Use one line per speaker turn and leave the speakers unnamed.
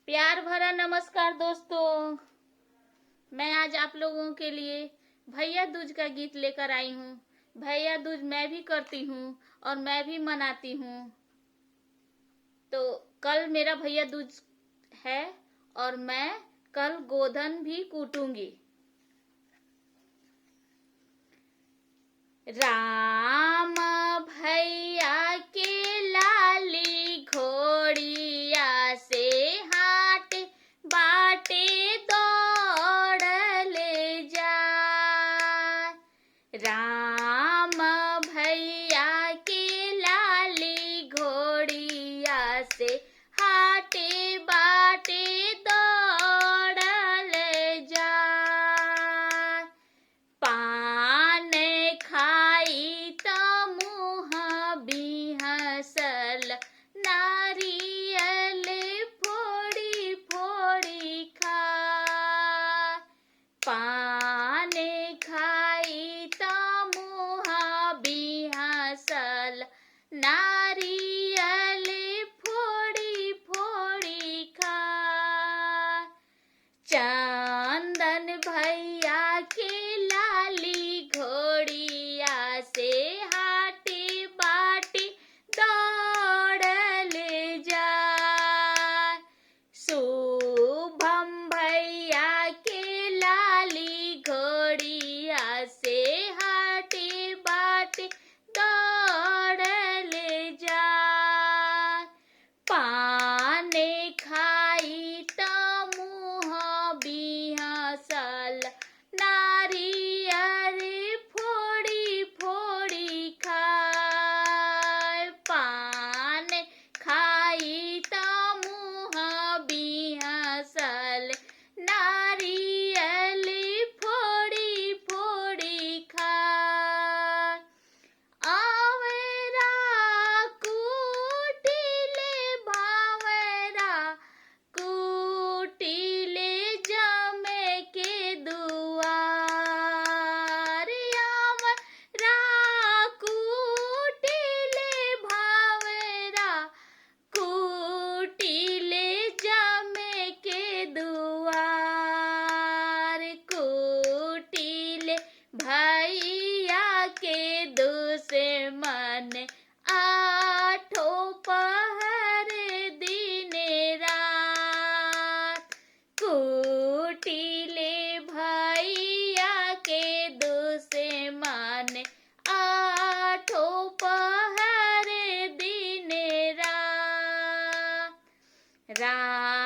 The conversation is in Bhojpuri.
प्यार भरा नमस्कार दोस्तों। मैं आज आप लोगों के लिए भैया दूज का गीत लेकर आई हूँ। भैया दूज मैं भी करती हूँ और मैं भी मनाती हूँ। तो कल मेरा भैया दूज है और मैं कल गोधन भी कूटूंगी। राम भैया के लाली घोड़िया से हाट बाटे दौड़ ले जाए। राम भैया के लाली घोड़िया से हाटे बाटे दौड़ ले जाए। पान खाई त मुँह बिहसल नारियल फोड़ी फोड़ी खाए। पान खाई त मुँह बिहसल नारियल फोड़ी फोड़ी खाए। चंदन भैया के लाली घोड़िया से हाटे बाटे दौड़ ले जाए। शुभम भैया के लाली घोड़िया से हाटे बाटे दौड़ ले जाए। पान खाई त मुँह बिहसल नारियल फोड़ी फोड़ी खाए। पान खाई त मुँह बिहसल नारियल फोड़ी फोड़ी खाए। आवेरा कुटिले भावेरा कुटिले जमे के दुआर। आवेरा कुटिले भावेरा कुटिले जमे के दुआर। कुटिले भैया के दुश्मन आठों पहर दिन रात। कुटिले भैया के दुश्मन आठों पहर दिन रात।